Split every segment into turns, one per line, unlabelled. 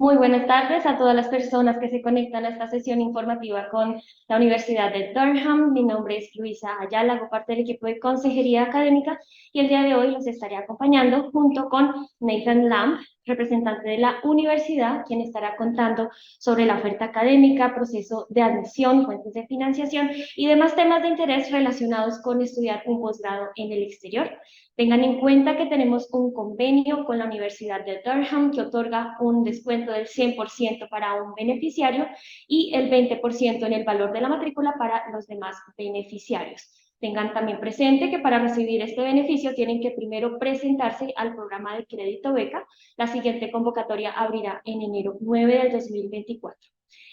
Muy buenas tardes a todas las personas que se conectan a esta sesión informativa con la Universidad de Durham. Mi nombre es Luisa Ayala, hago parte del equipo de Consejería Académica y el día de hoy los estaré acompañando junto con Nathan Lamb, representante de la universidad, quien estará contando sobre la oferta académica, proceso de admisión, fuentes de financiación y demás temas de interés relacionados con estudiar un posgrado en el exterior. Tengan en cuenta que tenemos un convenio con la Universidad de Durham que otorga un descuento del 100% para un beneficiario y el 20% en el valor de la matrícula para los demás beneficiarios. Tengan también presente que para recibir este beneficio tienen que primero presentarse al programa de crédito beca. La siguiente convocatoria abrirá en enero 9 del 2024.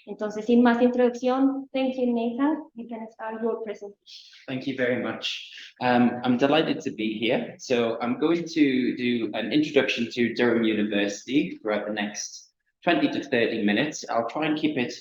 Entonces, sin más introducción, thank you, Nathan. You can start your presentation.
Thank you very much. I'm delighted to be here. So I'm going to do an introduction to Durham University throughout the next 20 to 30 minutes. I'll try and keep it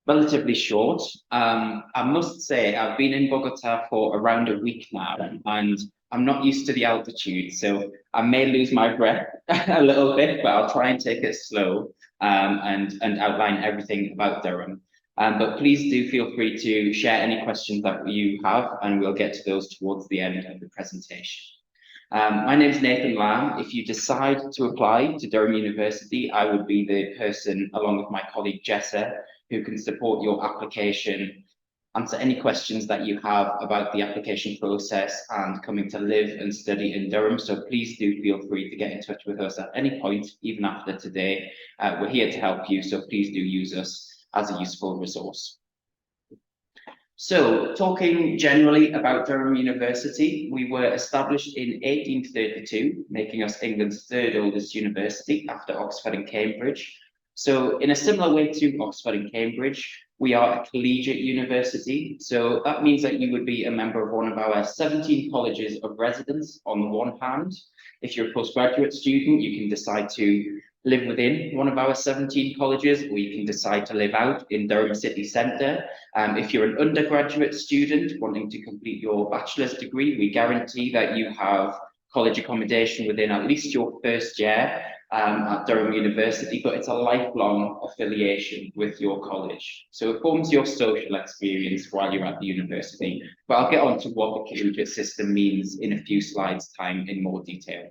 relatively short. I must say I've been in Bogota for around a week now, and I'm not used to the altitude, so I may lose my breath a little bit, but I'll try and take it slow and outline everything about Durham. But please do feel free to share any questions that you have, and we'll get to those towards the end of the presentation. My name is Nathan Lamb. If you decide to apply to Durham University, I would be the person, along with my colleague Jessa, who can support your application, answer any questions that you have about the application process and coming to live and study in Durham. So please do feel free to get in touch with us at any point, even after today. We're here to help you, so please do use us as a useful resource. So, talking generally about Durham University, we were established in 1832, making us England's third oldest university after Oxford and Cambridge. So, in a similar way to Oxford and Cambridge, we are a collegiate university. So that means that you would be a member of one of our 17 colleges of residence on the one hand. If you're a postgraduate student, you can decide to live within one of our 17 colleges, or you can decide to live out in Durham city centre. If you're an undergraduate student wanting to complete your bachelor's degree, we guarantee that you have college accommodation within at least your first year at Durham University, but it's a lifelong affiliation with your college. So it forms your social experience while you're at the university. But I'll get on to what the collegiate system means in a few slides' time in more detail.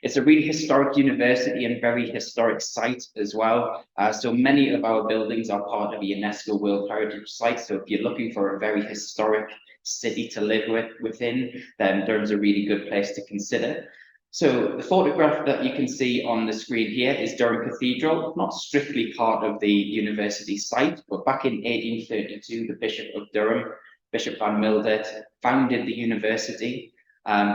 It's a really historic university and very historic site as well. So many of our buildings are part of a UNESCO World Heritage Site. So if you're looking for a very historic city to live within, then Durham's a really good place to consider. So the photograph that you can see on the screen here is Durham Cathedral, not strictly part of the university site, but back in 1832, the Bishop of Durham, Bishop Van Mildert, founded the university.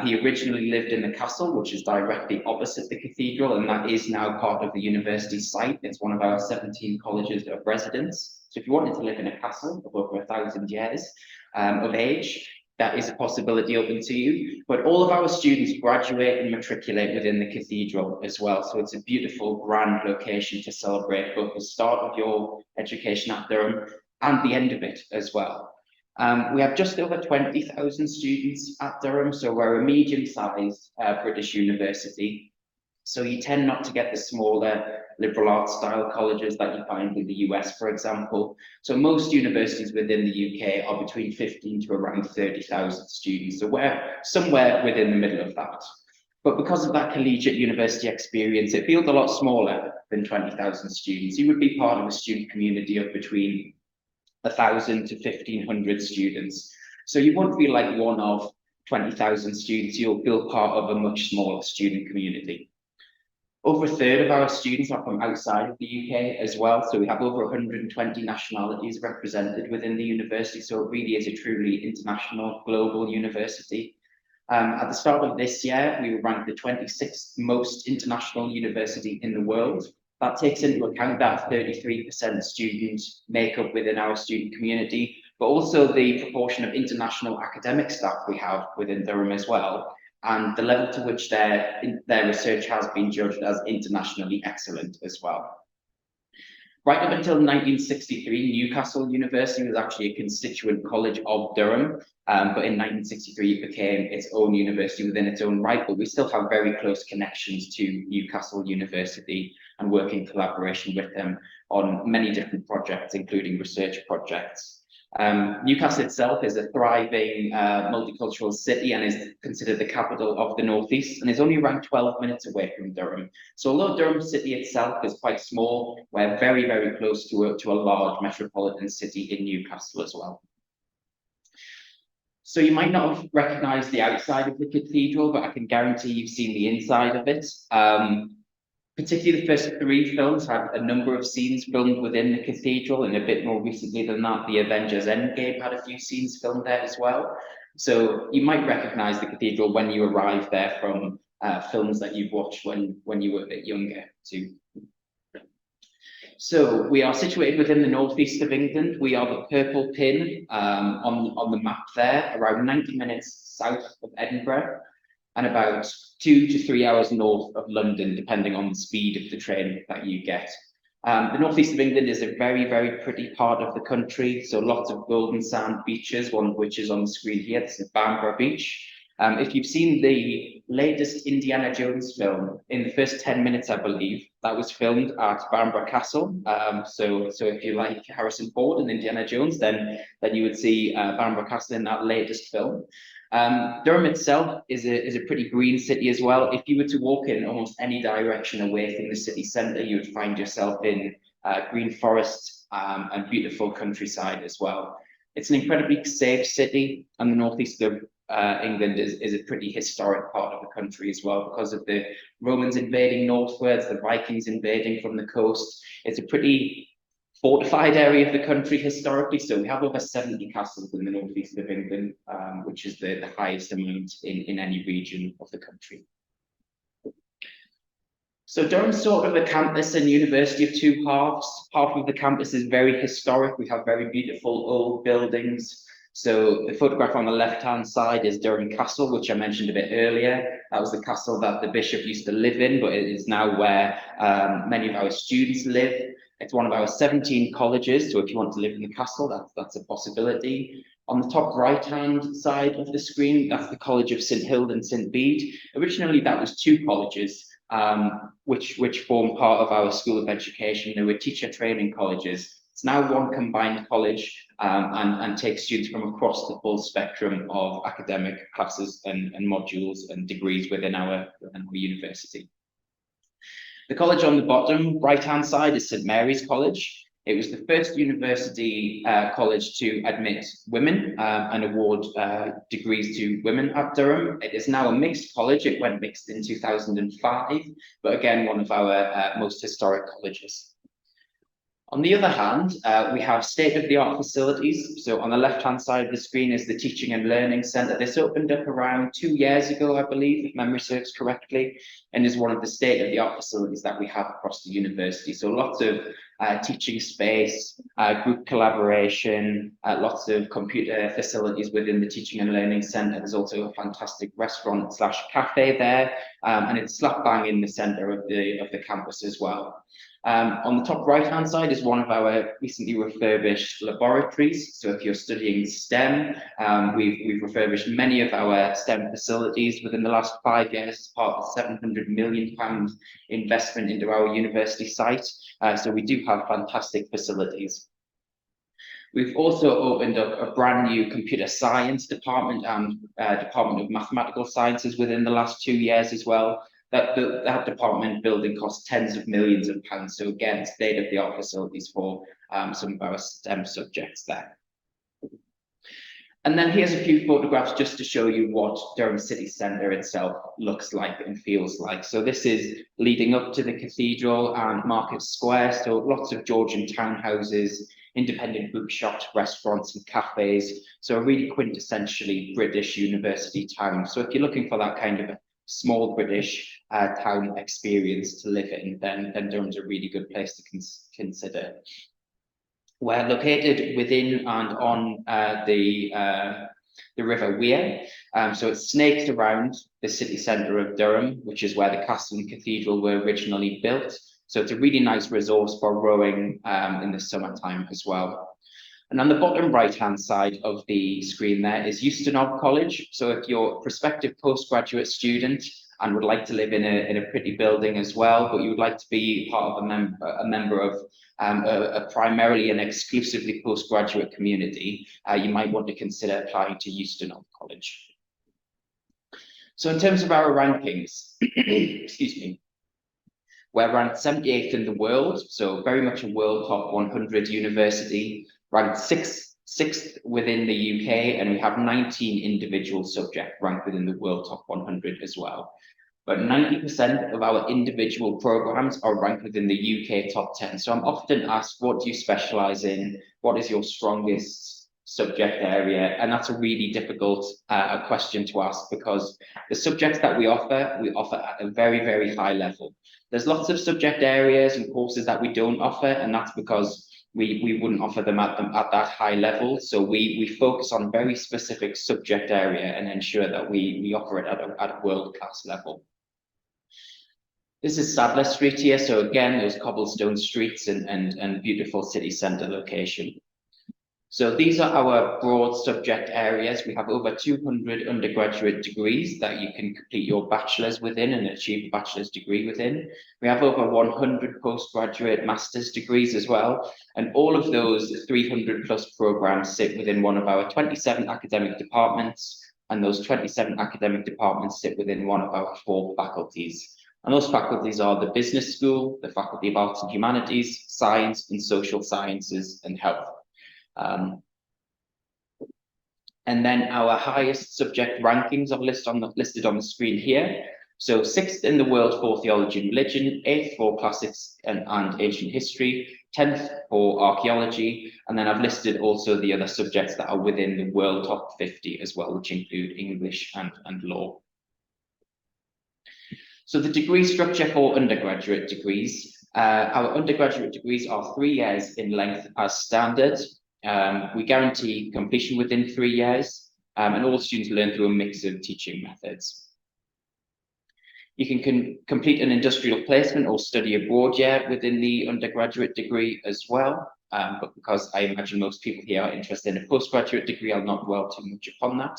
He originally lived in the castle, which is directly opposite the cathedral, and that is now part of the university site. It's one of our 17 colleges of residence. So if you wanted to live in a castle of over 1,000 years of age, that is a possibility open to you. But all of our students graduate and matriculate within the cathedral as well. So it's a beautiful, grand location to celebrate both the start of your education at Durham and the end of it as well. We have just over 20,000 students at Durham, so we're a medium-sized British university. So you tend not to get the smaller liberal arts style colleges that you find in the US, for example. So most universities within the UK are between 15 to around 30,000 students. So we're somewhere within the middle of that. But because of that collegiate university experience, it feels a lot smaller than 20,000 students. You would be part of a student community of between 1,000 to 1,500 students. So you won't feel like one of 20,000 students, you'll feel part of a much smaller student community. Over a third of our students are from outside of the UK as well. So we have over 120 nationalities represented within the university. So it really is a truly international, global university. At the start of this year, we were ranked the 26th most international university in the world. That takes into account that 33% student makeup within our student community, but also the proportion of international academic staff we have within Durham as well, and the level to which their research has been judged as internationally excellent as well. Right up until 1963, Newcastle University was actually a constituent college of Durham, but in 1963 it became its own university within its own right, but we still have very close connections to Newcastle University and work in collaboration with them on many different projects, including research projects. Newcastle itself is a thriving multicultural city and is considered the capital of the Northeast and is only around 12 minutes away from Durham. So although Durham city itself is quite small, we're very, very close to a large metropolitan city in Newcastle as well. So you might not have recognised the outside of the cathedral, but I can guarantee you've seen the inside of it. Particularly the first three films had a number of scenes filmed within the cathedral, and a bit more recently than that, the Avengers Endgame had a few scenes filmed there as well. So you might recognise the cathedral when you arrive there from films that you've watched when you were a bit younger too. So we are situated within the northeast of England. We are the purple pin on the map there, around 90 minutes south of Edinburgh, and about 2 to 3 hours north of London, depending on the speed of the train that you get. The northeast of England is a very, very pretty part of the country. So lots of golden sand beaches, one of which is on the screen here. This is Bamborough Beach. If you've seen the latest Indiana Jones film, in the first 10 minutes, I believe, that was filmed at Bamborough Castle. So if you like Harrison Ford and Indiana Jones, then you would see Bamborough Castle in that latest film. Durham itself is a pretty green city as well. If you were to walk in almost any direction away from the city centre, you would find yourself in green forests and beautiful countryside as well. It's an incredibly safe city, and the northeast of England is a pretty historic part of the country as well, because of the Romans invading northwards, the Vikings invading from the coast. It's a pretty fortified area of the country historically, so we have over 70 castles in the northeast of England, which is the highest amount in any region of the country. So Durham's sort of a campus and university of two halves. Half of the campus is very historic. We have very beautiful old buildings. So the photograph on the left-hand side is Durham Castle, which I mentioned a bit earlier. That was the castle that the bishop used to live in, but it is now where many of our students live. It's one of our 17 colleges, so if you want to live in the castle, that's a possibility. On the top right-hand side of the screen, that's the College of St Hild and St Bede. Originally, that was two colleges, which form part of our School of Education. They were teacher training colleges. It's now one combined college and takes students from across the full spectrum of academic classes and modules and degrees within our university. The college on the bottom right-hand side is St Mary's College. It was the first university college to admit women and award degrees to women at Durham. It is now a mixed college. It went mixed in 2005, but again, one of our most historic colleges. On the other hand, we have state-of-the-art facilities. So on the left-hand side of the screen is the Teaching and Learning Centre. This opened up around 2 years ago, I believe, if memory serves correctly, and is one of the state-of-the-art facilities that we have across the university. So lots of teaching space, group collaboration, lots of computer facilities within the Teaching and Learning Centre. There's also a fantastic restaurant/cafe there, and it's slap bang in the centre of the campus as well. On the top right-hand side is one of our recently refurbished laboratories. So if you're studying STEM, we've refurbished many of our STEM facilities within the last 5 years as part of the £700 million investment into our university site. So we do have fantastic facilities. We've also opened up a brand new computer science department and Department of Mathematical Sciences within the last 2 years as well. That department building cost tens of millions of pounds. So again, state-of-the-art facilities for some of our STEM subjects there. And then here's a few photographs just to show you what Durham City Centre itself looks like and feels like. So this is leading up to the cathedral and Market Square. So lots of Georgian townhouses, independent bookshops, restaurants and cafes. So a really quintessentially British university town. So if you're looking for that kind of a small British town experience to live in, then Durham's a really good place to consider. We're located within and on the River Wear, so it's snaked around the city centre of Durham, which is where the castle and cathedral were originally built. So it's a really nice resource for rowing in the summertime as well. And on the bottom right-hand side of the screen there is Unido College. So if you're a prospective postgraduate student and would like to live in a pretty building as well, but you would like to be part of a member of a primarily and exclusively postgraduate community, you might want to consider applying to Unido College. So in terms of our rankings, excuse me, we're ranked 78th in the world, so very much a world top 100 university, ranked sixth within the UK, and we have 19 individual subjects ranked within the world top 100 as well. But 90% of our individual programs are ranked within the UK top 10. So I'm often asked, what do you specialize in? What is your strongest subject area? And that's a really difficult question to ask, because the subjects that we offer at a very, very high level. There's lots of subject areas and courses that we don't offer, and that's because we wouldn't offer them at that high level. So we focus on very specific subject area and ensure that we offer it at a world-class level. This is Sadler Street here. So again, those cobblestone streets and beautiful city centre location. So these are our broad subject areas. We have over 200 undergraduate degrees that you can complete your bachelor's within and achieve a bachelor's degree within. We have over 100 postgraduate master's degrees as well. And all of those 300 plus programs sit within one of our 27 academic departments. And those 27 academic departments sit within one of our 4 faculties. And those faculties are the Business School, the Faculty of Arts and Humanities, Science and Social Sciences and Health. And then our highest subject rankings are listed on the screen here. So 6th in the world for theology and religion, 8th for classics and ancient history, 10th for archaeology, and then I've listed also the other subjects that are within the world top 50 as well, which include English and law. So the degree structure for undergraduate degrees. Our undergraduate degrees are 3 years in length as standard. We guarantee completion within 3 years, and all students learn through a mix of teaching methods. You can complete an industrial placement or study abroad year within the undergraduate degree as well, but because I imagine most people here are interested in a postgraduate degree, I'll not dwell too much upon that.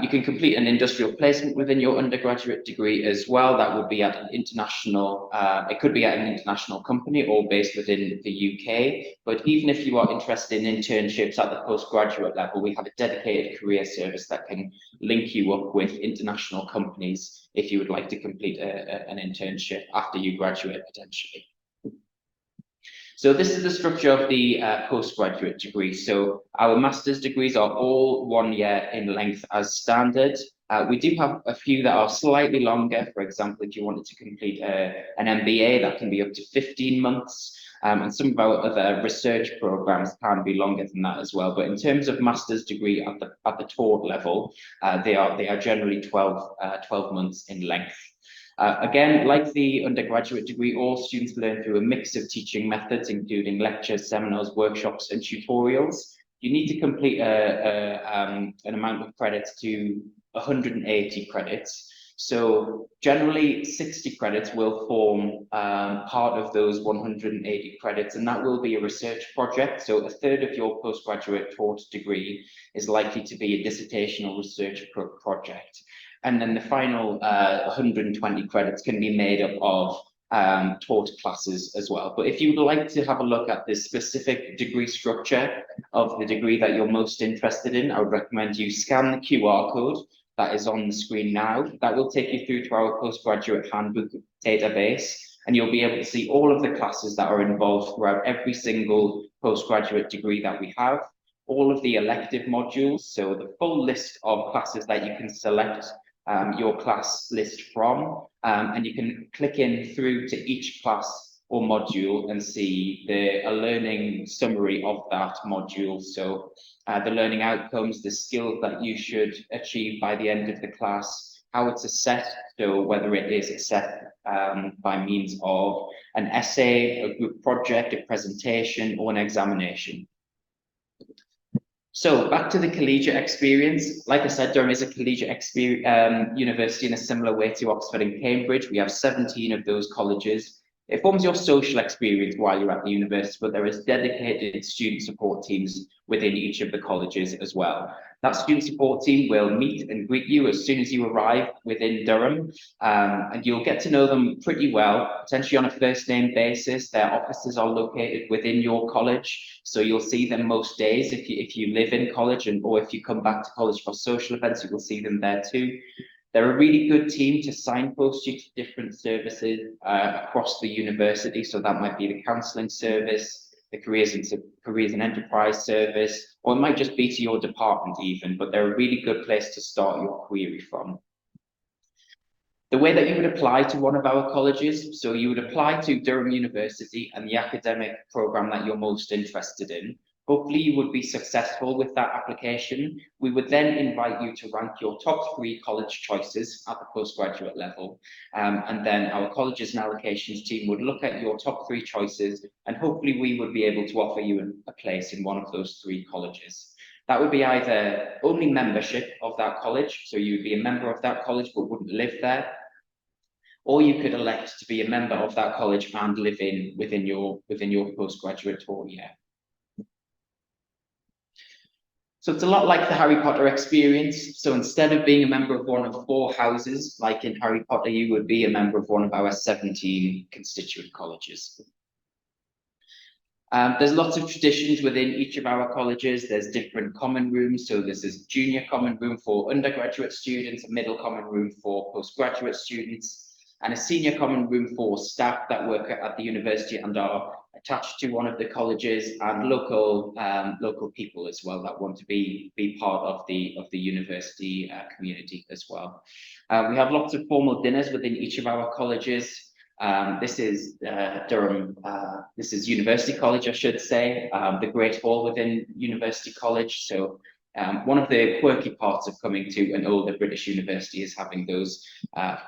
You can complete an industrial placement within your undergraduate degree as well. That would be at an international, it could be at an international company or based within the UK. But even if you are interested in internships at the postgraduate level, we have a dedicated career service that can link you up with international companies if you would like to complete an internship after you graduate potentially. So this is the structure of the postgraduate degree. So our master's degrees are all 1 year in length as standard. We do have a few that are slightly longer. For example, if you wanted to complete an MBA, that can be up to 15 months. And some of our other research programs can be longer than that as well. But in terms of master's degree at the taught level, they are generally 12 months in length. Again, like the undergraduate degree, all students learn through a mix of teaching methods, including lectures, seminars, workshops, and tutorials. You need to complete an amount of credits to 180 credits. So generally 60 credits will form part of those 180 credits, and that will be a research project. So a third of your postgraduate taught degree is likely to be a dissertational research project. And then the final 120 credits can be made up of taught classes as well. But if you would like to have a look at the specific degree structure of the degree that you're most interested in, I would recommend you scan the QR code that is on the screen now. That will take you through to our postgraduate handbook database, and you'll be able to see all of the classes that are involved throughout every single postgraduate degree that we have, all of the elective modules, so the full list of classes that you can select your class list from, and you can click in through to each class or module and see a learning summary of that module. So the learning outcomes, the skills that you should achieve by the end of the class, how it's assessed, so whether it is assessed by means of an essay, a group project, a presentation, or an examination. So back to the collegiate experience. Like I said, Durham is a collegiate university in a similar way to Oxford and Cambridge. We have 17 of those colleges. It forms your social experience while you're at the university, but there is dedicated student support teams within each of the colleges as well. That student support team will meet and greet you as soon as you arrive within Durham, and you'll get to know them pretty well, potentially on a first name basis. Their offices are located within your college, so you'll see them most days if you live in college, or if you come back to college for social events, you will see them there too. They're a really good team to signpost you to different services across the university. So that might be the counselling service, the careers and enterprise service, or it might just be to your department even, but they're a really good place to start your query from. The way that you would apply to one of our colleges, so you would apply to Durham University and the academic program that you're most interested in. Hopefully you would be successful with that application. We would then invite you to rank your top 3 college choices at the postgraduate level. And then our colleges and allocations team would look at your top 3 choices, and hopefully we would be able to offer you a place in one of those 3 colleges. That would be either only membership of that college, so you'd be a member of that college but wouldn't live there, or you could elect to be a member of that college and live within your postgraduate tour year. So it's a lot like the Harry Potter experience. So instead of being a member of one of 4 houses, like in Harry Potter, you would be a member of one of our 17 constituent colleges. There's lots of traditions within each of our colleges. There's different common rooms. So this is junior common room for undergraduate students, a middle common room for postgraduate students, and a senior common room for staff that work at the university and are attached to one of the colleges, and local people as well that want to be part of the university community as well. We have lots of formal dinners within each of our colleges. This is Durham, this is University College, I should say, the Great Hall within University College. So one of the quirky parts of coming to an older British university is having those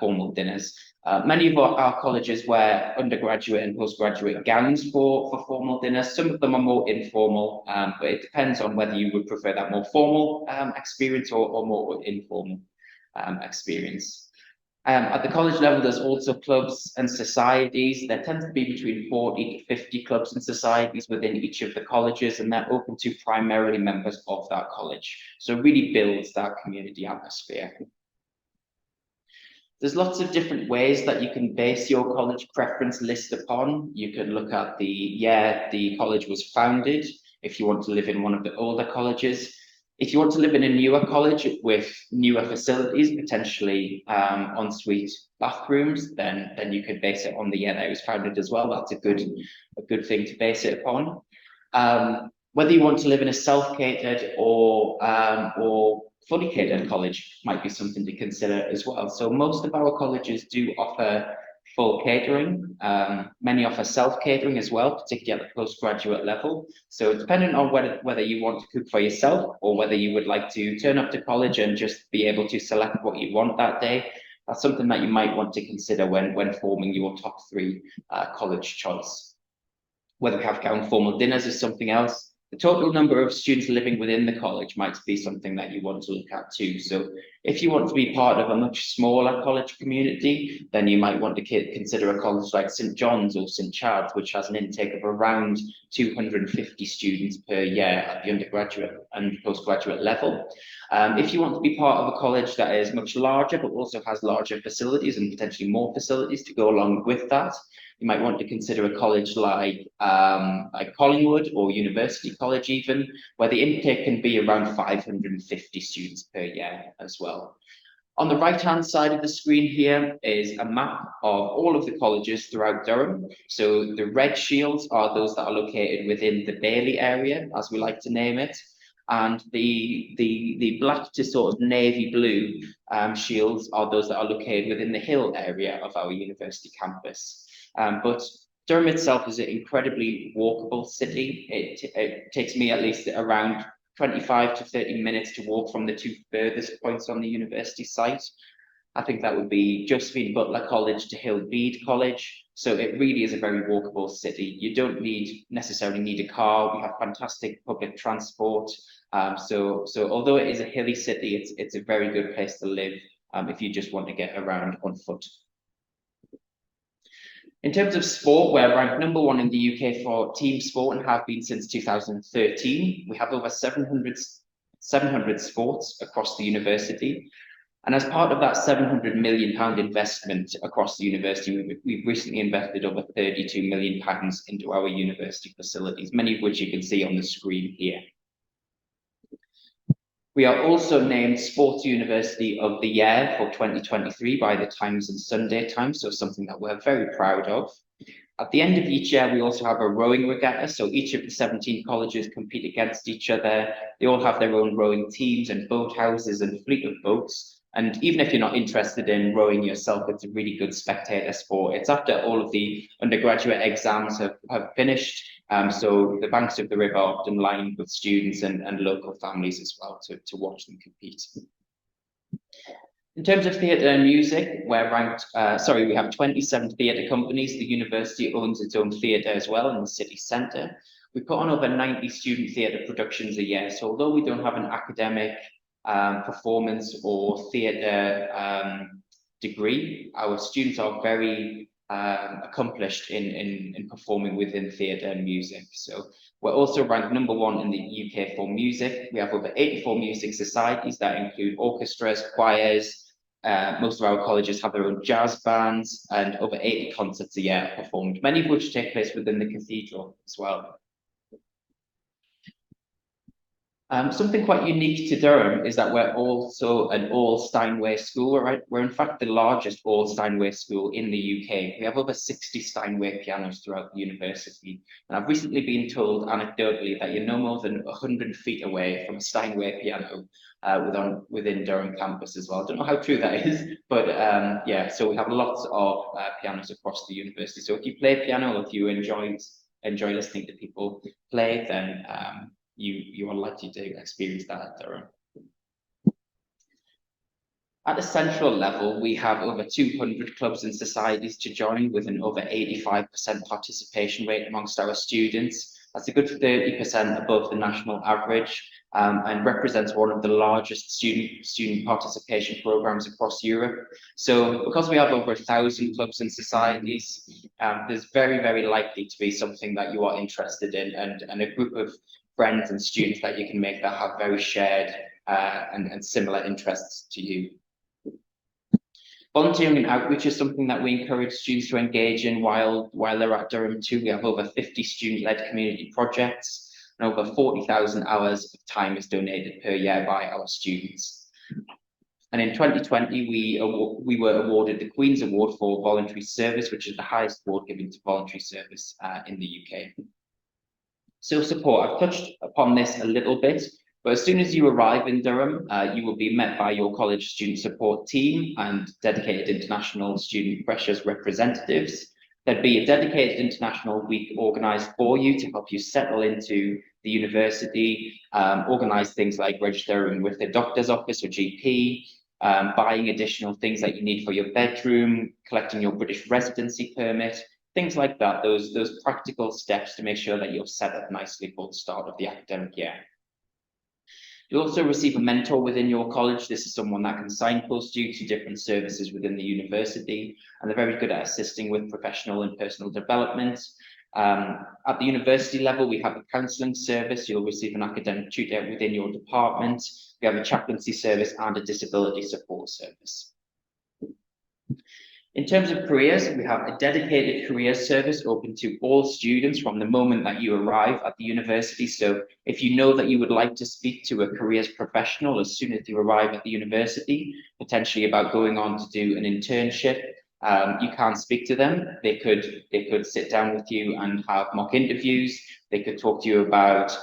formal dinners. Many of our colleges wear undergraduate and postgraduate gowns for formal dinners. Some of them are more informal, but it depends on whether you would prefer that more formal experience or more informal experience. At the college level, there's also clubs and societies. There tends to be between 40 to 50 clubs and societies within each of the colleges, and they're open to primarily members of that college. So it really builds that community atmosphere. There's lots of different ways that you can base your college preference list upon. You can look at the year the college was founded, if you want to live in one of the older colleges. If you want to live in a newer college with newer facilities, potentially ensuite bathrooms, then you could base it on the year that it was founded as well. That's a good thing to base it upon. Whether you want to live in a self-catered or fully catered college might be something to consider as well. So most of our colleges do offer full catering. Many offer self-catering as well, particularly at the postgraduate level. So depending on whether you want to cook for yourself or whether you would like to turn up to college and just be able to select what you want that day, that's something that you might want to consider when forming your top 3 college choice. Whether we have gown formal dinners is something else. The total number of students living within the college might be something that you want to look at too. So if you want to be part of a much smaller college community, then you might want to consider a college like St John's or St Chad's, which has an intake of around 250 students per year at the undergraduate and postgraduate level. If you want to be part of a college that is much larger, but also has larger facilities and potentially more facilities to go along with that, you might want to consider a college like Collingwood or University College even, where the intake can be around 550 students per year as well. On the right-hand side of the screen here is a map of all of the colleges throughout Durham. So the red shields are those that are located within the Bailey area, as we like to name it. And the black to sort of navy blue shields are those that are located within the hill area of our university campus. But Durham itself is an incredibly walkable city. It takes me at least around 25 to 30 minutes to walk from the 2 furthest points on the university site. I think that would be Josephine Butler College to Hillbede College. So it really is a very walkable city. You don't necessarily need a car. We have fantastic public transport. So although it is a hilly city, it's a very good place to live if you just want to get around on foot. In terms of sport, we're ranked #1 in the UK for team sport and have been since 2013. We have over 700 sports across the university. And as part of that £700 million investment across the university, we've recently invested over £32 million into our university facilities, many of which you can see on the screen here. We are also named Sports University of the Year for 2023 by the Times and Sunday Times, so something that we're very proud of. At the end of each year, we also have a rowing regatta, so each of the 17 colleges compete against each other. They all have their own rowing teams and boat houses and fleet of boats. And even if you're not interested in rowing yourself, it's a really good spectator sport. It's after all of the undergraduate exams have finished. So the banks of the river are often lined with students and local families as well to watch them compete. In terms of theatre and music, we're ranked, we have 27 theatre companies. The university owns its own theatre as well in the city centre. We put on over 90 student theatre productions a year. So although we don't have an academic performance or theatre degree, our students are very accomplished in performing within theatre and music. So we're also ranked #1 in the UK for music. We have over 84 music societies that include orchestras, choirs. Most of our colleges have their own jazz bands, and over 80 concerts a year are performed, many of which take place within the cathedral as well. Something quite unique to Durham is that we're also an all Steinway school, right? We're in fact the largest all Steinway school in the UK. We have over 60 Steinway pianos throughout the university. And I've recently been told anecdotally that you're no more than 100 feet away from a Steinway piano within Durham campus as well. I don't know how true that is, but yeah, so we have lots of pianos across the university. So if you play piano, if you enjoy listening to people play, then you are likely to experience that at Durham. At a central level, we have over 200 clubs and societies to join with an over 85% participation rate amongst our students. That's a good 30% above the national average and represents one of the largest student participation programs across Europe. So because we have over 1,000 clubs and societies, there's very, very likely to be something that you are interested in and a group of friends and students that you can make that have very shared and similar interests to you. Volunteering and outreach is something that we encourage students to engage in while they're at Durham too. We have over 50 student-led community projects and over 40,000 hours of time is donated per year by our students. And in 2020, we were awarded the Queen's Award for Voluntary Service, which is the highest award given to voluntary service in the UK. So support, I've touched upon this a little bit, but as soon as you arrive in Durham, you will be met by your college student support team and dedicated international student pressures representatives. There'd be a dedicated international week organised for you to help you settle into the university, organise things like registering with the doctor's office or GP, buying additional things that you need for your bedroom, collecting your British residency permit, things like that, those practical steps to make sure that you're set up nicely for the start of the academic year. You'll also receive a mentor within your college. This is someone that can signpost you to different services within the university, and they're very good at assisting with professional and personal development. At the university level, we have a counselling service. You'll receive an academic tutor within your department. We have a chaplaincy service and a disability support service. In terms of careers, we have a dedicated careers service open to all students from the moment that you arrive at the university. So if you know that you would like to speak to a careers professional as soon as you arrive at the university, potentially about going on to do an internship, you can speak to them. They could sit down with you and have mock interviews. They could talk to you about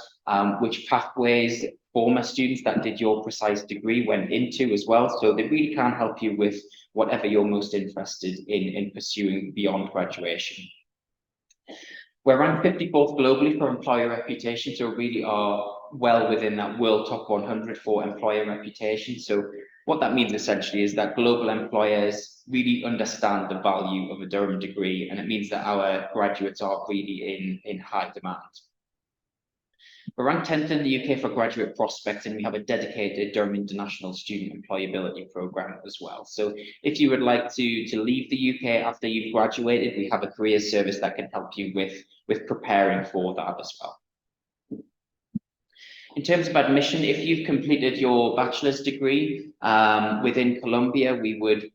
which pathways former students that did your precise degree went into as well. So they really can help you with whatever you're most interested in pursuing beyond graduation. We're ranked 54th globally for employer reputation, so we really are well within that world top 100 for employer reputation. So What that means essentially is that global employers really understand the value of a Durham degree, and it means that our graduates are really in high demand. We're ranked 10th in the UK for graduate prospects, and we have a dedicated Durham International Student Employability Programme as well. So if you would like to leave the UK after you've graduated, we have a career service that can help you with preparing for that as well. In terms of admission, if you've completed your bachelor's degree within Colombia, we would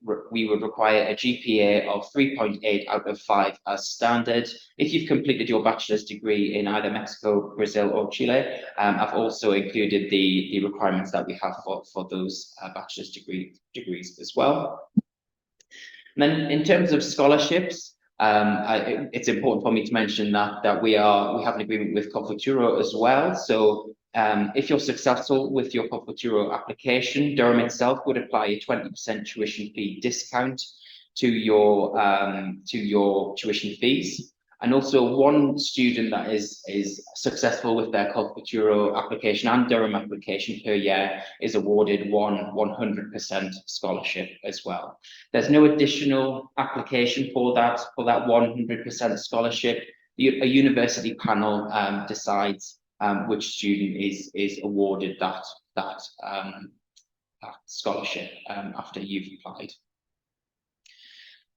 require a GPA of 3.8 out of 5 as standard. If you've completed your bachelor's degree in either Mexico, Brazil, or Chile, I've also included the requirements that we have for those bachelor's degrees as well. And then in terms of scholarships, it's important for me to mention that we have an agreement with Confuturo as well. So if you're successful with your Confuturo application, Durham itself would apply a 20% tuition fee discount to your tuition fees. And also one student that is successful with their Confuturo application and Durham application per year is awarded 100% scholarship as well. There's no additional application for that 100% scholarship. A university panel decides which student is awarded that scholarship after you've applied.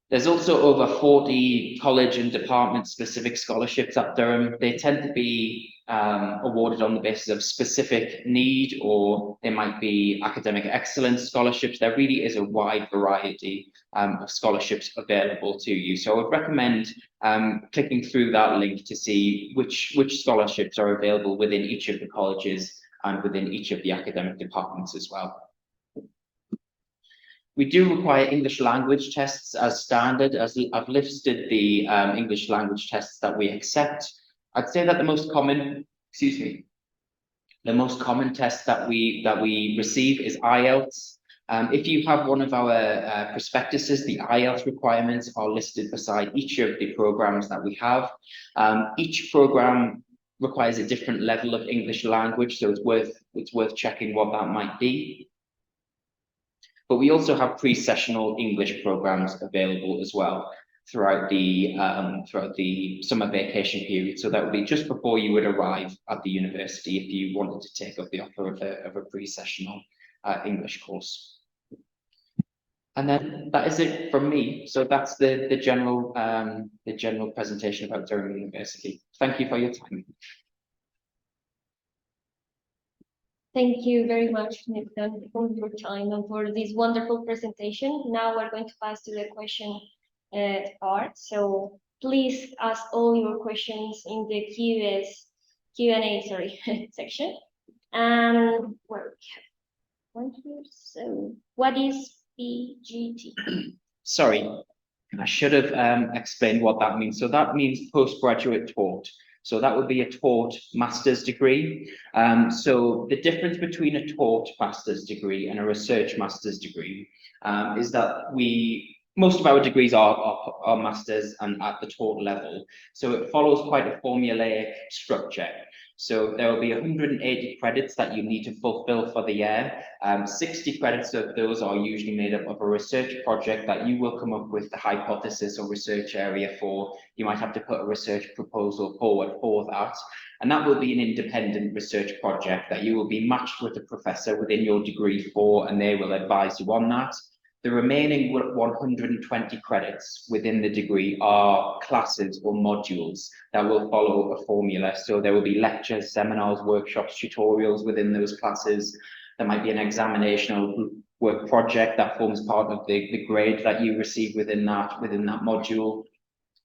There's also over 40 college and department specific scholarships at Durham. They tend to be awarded on the basis of specific need, or they might be academic excellence scholarships. There really is a wide variety of scholarships available to you. So I would recommend clicking through that link to see which scholarships are available within each of the colleges and within each of the academic departments as well. We do require English language tests as standard, as I've listed the English language tests that we accept. I'd say that the most common test that we receive is IELTS. If you have one of our prospectuses, the IELTS requirements are listed beside each of the programs that we have. Each program requires a different level of English language, so it's worth checking what that might be. But we also have pre-sessional English programs available as well throughout the summer vacation period. So that would be just before you would arrive at the university if you wanted to take up the offer of a pre-sessional English course. And then that is it from me. So that's the general presentation about Durham University. Thank you for your time.
Thank you very much, Nipton, for your time and for this wonderful presentation. Now we're going to pass to the question part. So please ask all your questions in the Q&A section. And where we have one here. So what is PGT?
Sorry, I should have explained what that means. So that means postgraduate taught. So that would be a taught master's degree. So the difference between a taught master's degree and a research master's degree is that most of our degrees are masters and at the taught level. So it follows quite a formulaic structure. So there will be 180 credits that you need to fulfill for the year. 60 credits of those are usually made up of a research project that you will come up with the hypothesis or research area for. You might have to put a research proposal forward for that. And that will be an independent research project that you will be matched with a professor within your degree for, and they will advise you on that. The remaining 120 credits within the degree are classes or modules that will follow a formula. So there will be lectures, seminars, workshops, tutorials within those classes. There might be an examinational work project that forms part of the grade that you receive within that module.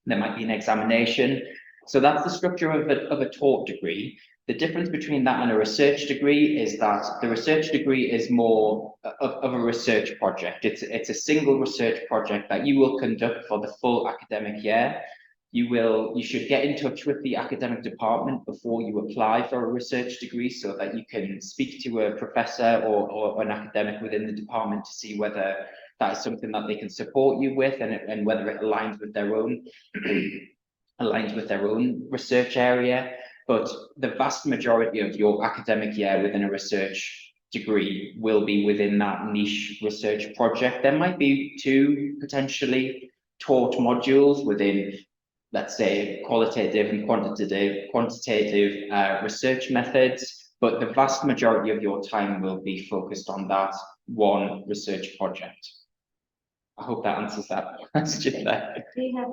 There might be an examination. So that's the structure of a taught degree. The difference between that and a research degree is that the research degree is more of a research project. It's a single research project that you will conduct for the full academic year. You should get in touch with the academic department before you apply for a research degree so that you can speak to a professor or an academic within the department to see whether that is something that they can support you with and whether it aligns with their own research area. But the vast majority of your academic year within a research degree will be within that niche research project. There might be 2 potentially taught modules within, let's say, qualitative and quantitative research methods, but the vast majority of your time will be focused on that one research project. I hope that answers that question there.
Do you have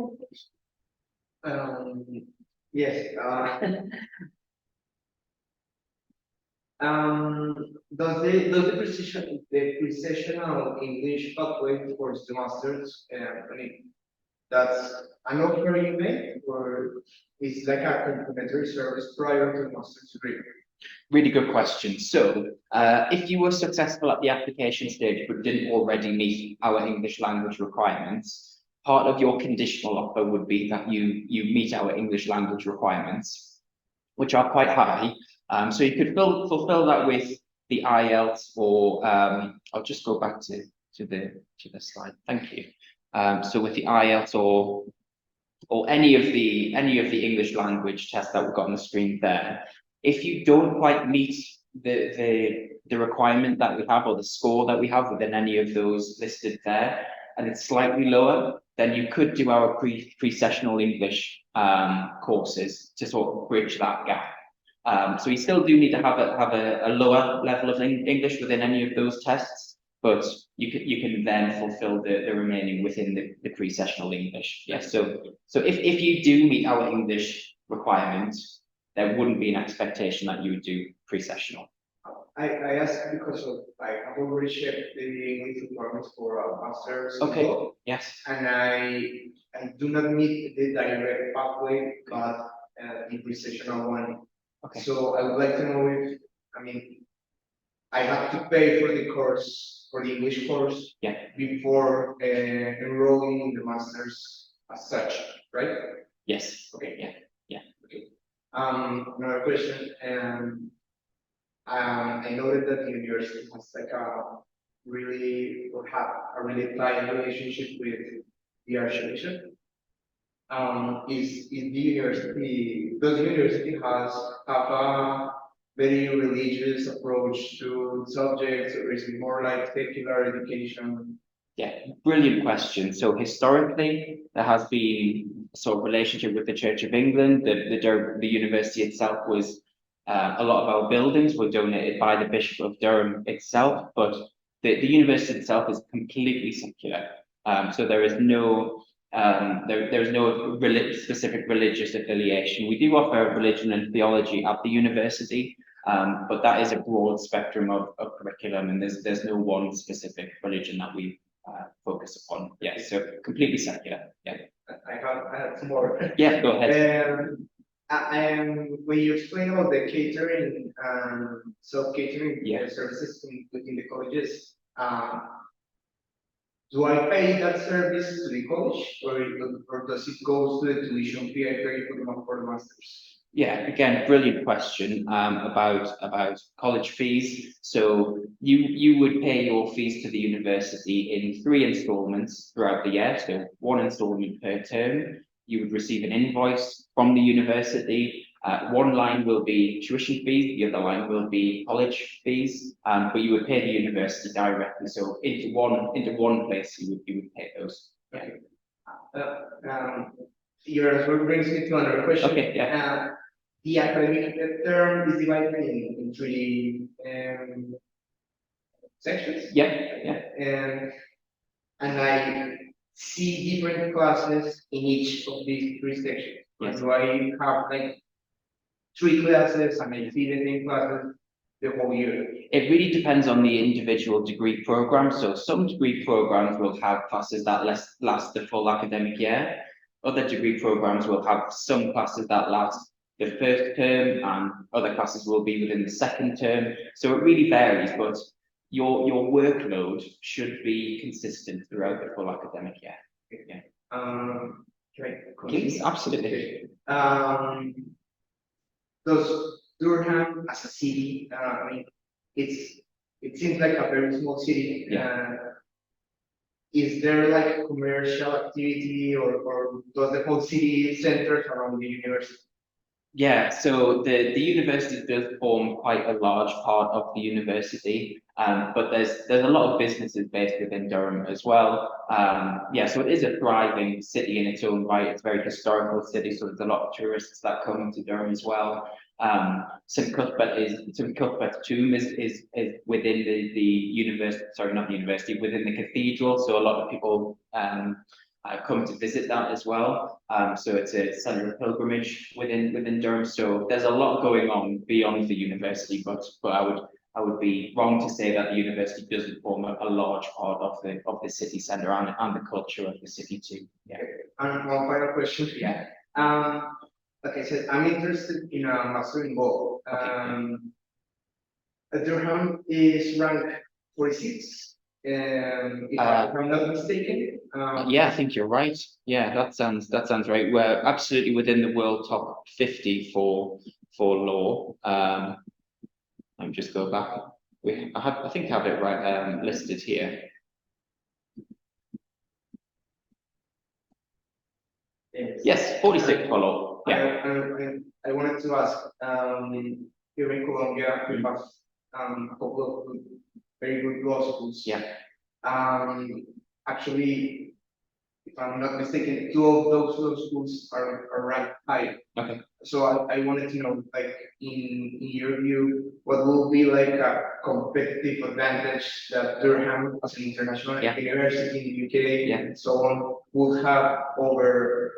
Yes. Does the precisional English pathway towards the masters? I mean, that's an offer you make, or it's like a complementary service prior to the master's degree?
Really good question. So, if you were successful at the application stage but didn't already meet our English language requirements, part of your conditional offer would be that you meet our English language requirements, which are quite high. So you could fulfill that with the IELTS, or I'll just go back to the slide. Thank you. So with the IELTS or any of the English language tests that we've got on the screen there. If you don't quite meet the requirement that we have, or the score that we have within any of those listed there, and it's slightly lower, then you could do our pre-sessional English courses to sort of bridge that gap. So you still do need to have a lower level of English within any of those tests, but you can then fulfill the remaining within the pre-sessional English. Yes. So if you do meet our English requirements, there wouldn't be an expectation that you would do pre-sessional.
I ask because of I've already checked the English requirements for a master's.
Okay. Yes.
And I do not meet the direct pathway, but the pre-sessional one.
Okay.
So I would like to know if, I mean, I have to pay for the course, for the English course,
yeah,
before enrolling in the master's as such, right?
Yes.
Okay.
Yeah. Yeah.
Okay. Another question. I noted that the university has like a really, or have a really tight relationship with the Archbishop. Does the university have a very religious approach to subjects, or is it more like secular education?
Yeah, brilliant question. So historically, there has been a sort of relationship with the Church of England. The university itself was, a lot of our buildings were donated by the Bishop of Durham itself, but the university itself is completely secular. So there is no specific religious affiliation. We do offer religion and theology at the university, but that is a broad spectrum of curriculum, and there's no one specific religion that we focus upon. Yeah, so completely secular. Yeah.
I have some more.
Yeah, go ahead.
When you explain about the catering, self-catering
Yeah.
services within the colleges, do I pay that service to the college, or does it go to the tuition fee I pay for the masters?
Yeah, again, brilliant question about college fees. So you would pay your fees to the university in 3 installments throughout the year. So 1 installment per term. You would receive an invoice from the university. One line will be tuition fees, the other line will be college fees, but you would pay the university directly. So into one place you would pay those.
Yeah. Your answer brings me to another question.
Okay. Yeah.
The academic term is divided in 3 sections.
Yeah. Yeah.
And I see different classes in each of these 3 sections.
Yes.
So I have like 3 classes, and I see the same classes the whole year.
It really depends on the individual degree program. So some degree programs will have classes that last the full academic year. Other degree programs will have some classes that last the first term, and other classes will be within the second term. So it really varies, but your workload should be consistent throughout the full academic year. Yeah. Please, absolutely.
Does Durham as a city, I mean, it seems like a very small city.
Yeah.
Is there like commercial activity, or does the whole city centers around the university?
Yeah, so the university does form quite a large part of the university, but there's a lot of businesses based within Durham as well. Yeah, so it is a thriving city in its own right. It's a very historical city, so there's a lot of tourists that come to Durham as well. St Cuthbert's tomb is within the university, sorry, not the university, within the cathedral. So a lot of people come to visit that as well. So it's a centre of pilgrimage within Durham. So there's a lot going on beyond the university, but I would be wrong to say that the university doesn't form a large part of the city centre and the culture of the city too. Yeah.
And one final question.
Yeah.
Like I said, I'm interested in a master in law. Durham is ranked 46. If I'm not mistaken.
Yeah, I think you're right. Yeah, that sounds right. We're absolutely within the world top 50 for law. Let me just go back. I think I have it right listed here. Yes, 46 for law. Yeah.
I wanted to ask, here in Colombia, we have a couple of very good law schools.
Yeah.
Actually, if I'm not mistaken, two of those law schools are ranked high.
Okay.
So I wanted to know, like, in your view, what will be like a competitive advantage that Durham, as an international university in the UK and so on, would have over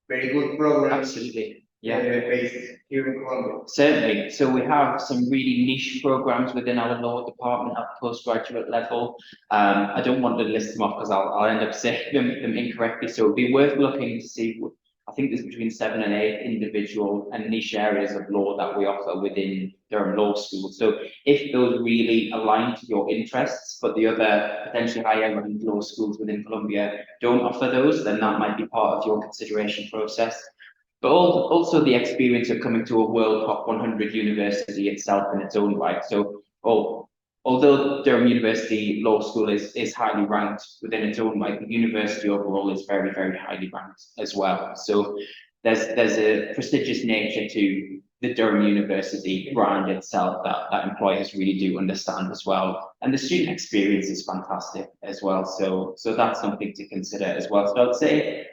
very good programs?
Absolutely.
Based here in Colombia.
Certainly. So we have some really niche programs within our law department at postgraduate level. I don't want to list them off because I'll end up saying them incorrectly. So it'd be worth looking to see. I think there's between 7 and 8 individual and niche areas of law that we offer within Durham Law School. So if those really align to your interests, but the other potentially higher end law schools within Colombia don't offer those, then that might be part of your consideration process. But also the experience of coming to a world top 100 university itself in its own right. So, although Durham University Law School is highly ranked within its own right, the university overall is very, very highly ranked as well. So there's a prestigious nature to the Durham University brand itself that employers really do understand as well. And the student experience is fantastic as well. So that's something to consider as well. So I'd say,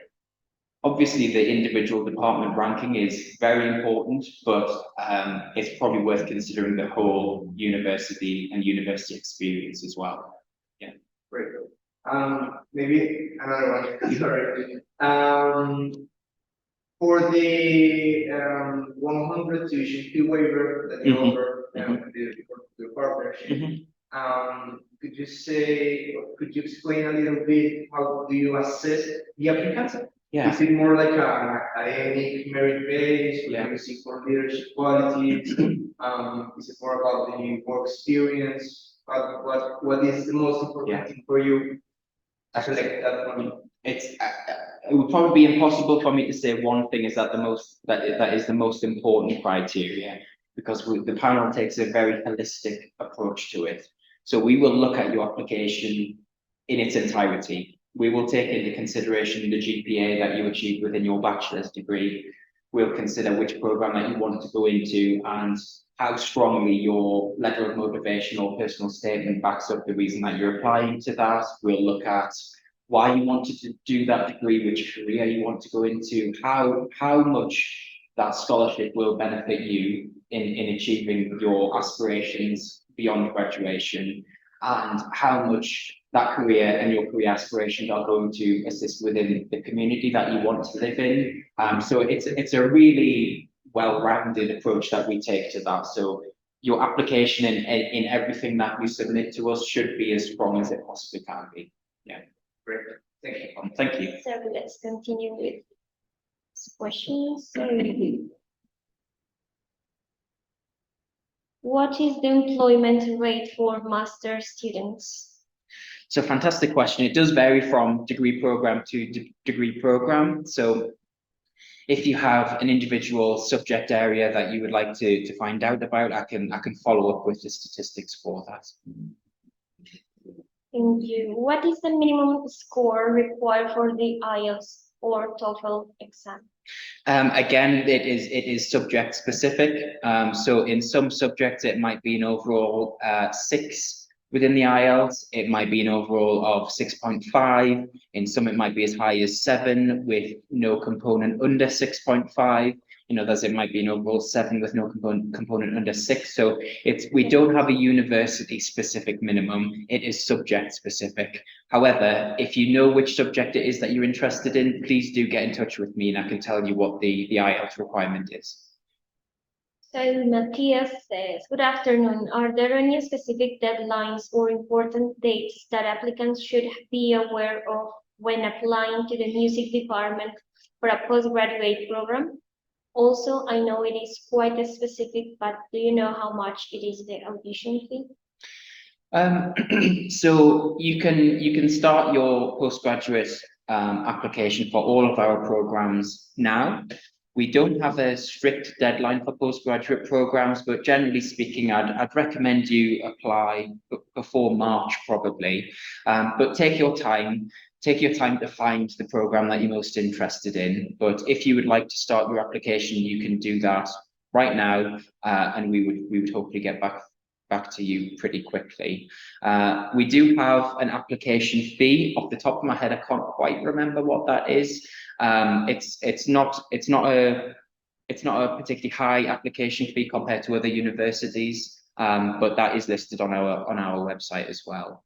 obviously, the individual department ranking is very important, but it's probably worth considering the whole university and university experience as well. Yeah.
Great. Maybe another one. Sorry. For the 100 tuition fee waiver that you offer the partnership, could you explain a little bit how do you assess the applicants?
Yeah.
Is it more like an academic merit base? Or do you seek for leadership qualities? Is it more about the work experience? What is the most important thing for you to select that one?
It would probably be impossible for me to say one thing is that is the most important criteria, because the panel takes a very holistic approach to it. So we will look at your application in its entirety. We will take into consideration the GPA that you achieved within your bachelor's degree. We'll consider which program that you want to go into and how strongly your letter of motivation or personal statement backs up the reason that you're applying to that. We'll look at why you wanted to do that degree, which career you want to go into, how much that scholarship will benefit you in achieving your aspirations beyond graduation, and how much that career and your career aspirations are going to assist within the community that you want to live in. So it's a really well-rounded approach that we take to that. So your application in everything that you submit to us should be as strong as it possibly can be. Yeah.
Great. Thank you.
Thank you.
So let's continue with questions. What is the employment rate for master students?
So fantastic question. It does vary from degree program to degree program. So if you have an individual subject area that you would like to find out about, I can follow up with the statistics for that.
Thank you. What is the minimum score required for the IELTS or TOEFL exam?
Again, it is subject specific. So in some subjects, it might be an overall 6 within the IELTS. It might be an overall of 6.5. In some, it might be as high as 7 with no component under 6.5. In others, it might be an overall 7 with no component under 6. So we don't have a university specific minimum. It is subject specific. However, if you know which subject it is that you're interested in, please do get in touch with me and I can tell you what the IELTS requirement is.
So Matthias says, good afternoon. Are there any specific deadlines or important dates that applicants should be aware of when applying to the music department for a postgraduate program? Also, I know it is quite specific, but do you know how much it is the audition fee?
So you can start your postgraduate application for all of our programs now. We don't have a strict deadline for postgraduate programs, but generally speaking, I'd recommend you apply before March probably. But take your time to find the program that you're most interested in. But if you would like to start your application, you can do that right now, and we would hopefully get back to you pretty quickly. We do have an application fee. Off the top of my head, I can't quite remember what that is. It's not a particularly high application fee compared to other universities, but that is listed on our website as well.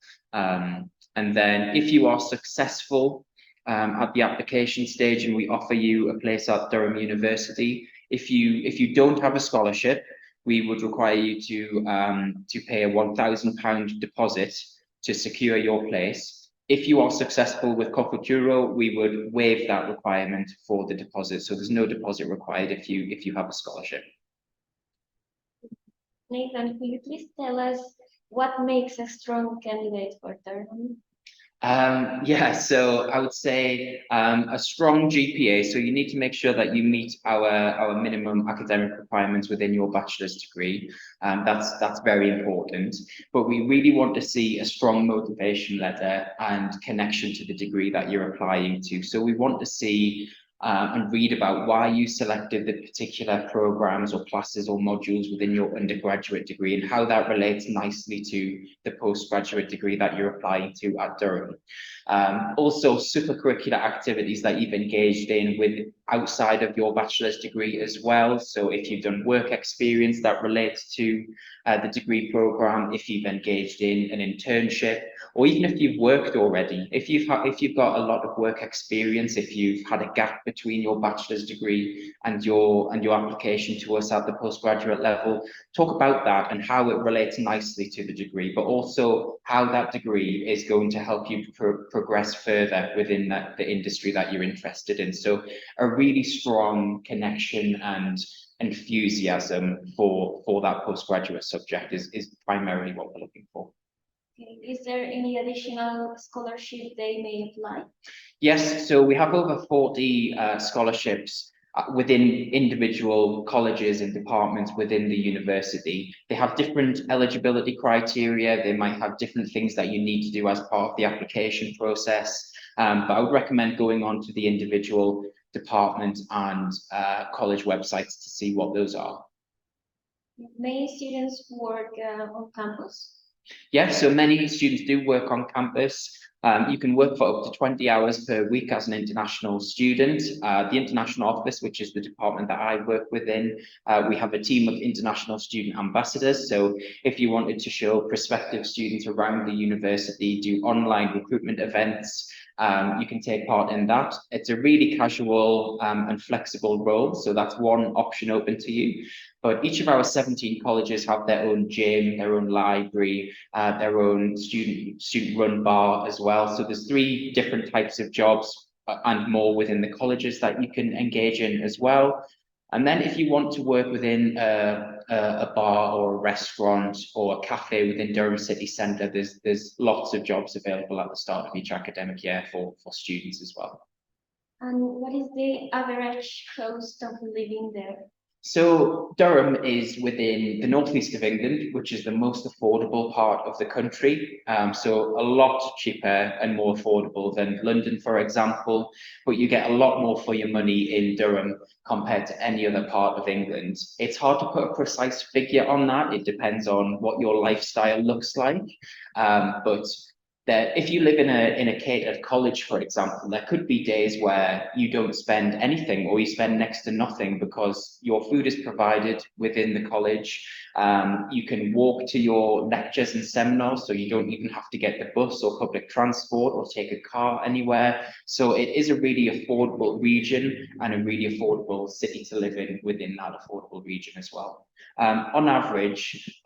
And then if you are successful at the application stage and we offer you a place at Durham University, if you don't have a scholarship, we would require you to pay a £1,000 deposit to secure your place. If you are successful with Cofuturo, we would waive that requirement for the deposit. So there's no deposit required if you have a scholarship.
Nathan, could you please tell us what makes a strong candidate for Durham?
Yeah, so I would say a strong GPA. So you need to make sure that you meet our minimum academic requirements within your bachelor's degree. That's very important. But we really want to see a strong motivation letter and connection to the degree that you're applying to. So we want to see and read about why you selected the particular programs or classes or modules within your undergraduate degree and how that relates nicely to the postgraduate degree that you're applying to at Durham. Also, supercurricular activities that you've engaged in with outside of your bachelor's degree as well. So if you've done work experience that relates to the degree program, if you've engaged in an internship, or even if you've worked already, if you've got a lot of work experience, if you've had a gap between your bachelor's degree and your application to us at the postgraduate level, talk about that and how it relates nicely to the degree, but also how that degree is going to help you progress further within the industry that you're interested in. So a really strong connection and enthusiasm for that postgraduate subject is primarily what we're looking for.
Okay. Is there any additional scholarship they may apply?
Yes, so we have over 40 scholarships within individual colleges and departments within the university. They have different eligibility criteria. They might have different things that you need to do as part of the application process. But I would recommend going on to the individual department and college websites to see what those are.
Many students work on campus.
Yes, so many students do work on campus. You can work for up to 20 hours per week as an international student. The international office, which is the department that I work within, we have a team of international student ambassadors. So if you wanted to show prospective students around the university, do online recruitment events, you can take part in that. It's a really casual and flexible role. So that's one option open to you. But each of our 17 colleges have their own gym, their own library, their own student-run bar as well. So there's 3 different types of jobs and more within the colleges that you can engage in as well. And then if you want to work within a bar or a restaurant or a cafe within Durham City Centre, there's lots of jobs available at the start of each academic year for students as well.
And what is the average cost of living there?
So Durham is within the northeast of England, which is the most affordable part of the country. So a lot cheaper and more affordable than London, for example, but you get a lot more for your money in Durham compared to any other part of England. It's hard to put a precise figure on that. It depends on what your lifestyle looks like. But that if you live in a catered college, for example, there could be days where you don't spend anything or you spend next to nothing because your food is provided within the college. You can walk to your lectures and seminars, so you don't even have to get the bus or public transport or take a car anywhere. So it is a really affordable region and a really affordable city to live in within that affordable region as well. On average,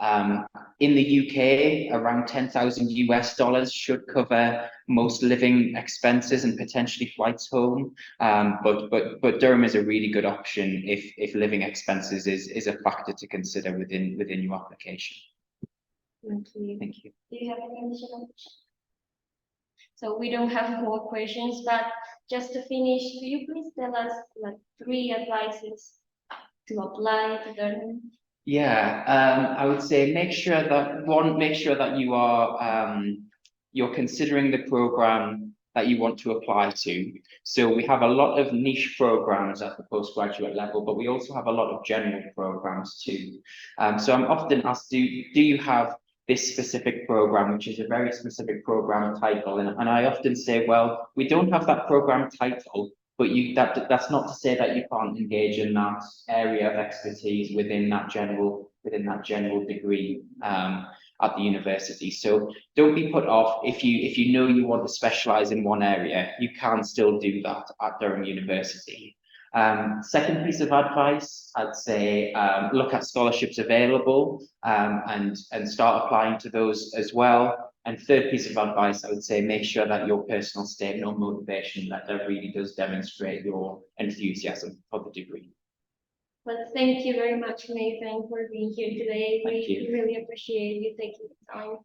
in the UK, around 10,000 US dollars should cover most living expenses and potentially flights home. But Durham is a really good option if living expenses is a factor to consider within your application.
Thank you.
Thank you.
Do you have any additional questions? So we don't have more questions, but just to finish, do you please tell us like 3 advices to apply to Durham?
Yeah, I would say make sure that you are you're considering the program that you want to apply to. So we have a lot of niche programs at the postgraduate level, but we also have a lot of general programs too. So I'm often asked, do you have this specific program, which is a very specific program title? And I often say, well, we don't have that program title, but that's not to say that you can't engage in that area of expertise within that general degree at the university. So don't be put off if you know you want to specialize in one area, you can still do that at Durham University. Second piece of advice, I'd say look at scholarships available and start applying to those as well. And third piece of advice, I would say make sure that your personal statement or motivation that really does demonstrate your enthusiasm for the degree.
Well, thank you very much, Nathan, for being here today.
Thank you.
We really appreciate you taking the time,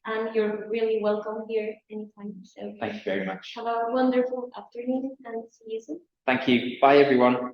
and you're really welcome here anytime. So
Thank you very much.
have a wonderful afternoon and see you soon.
Thank you. Bye, everyone.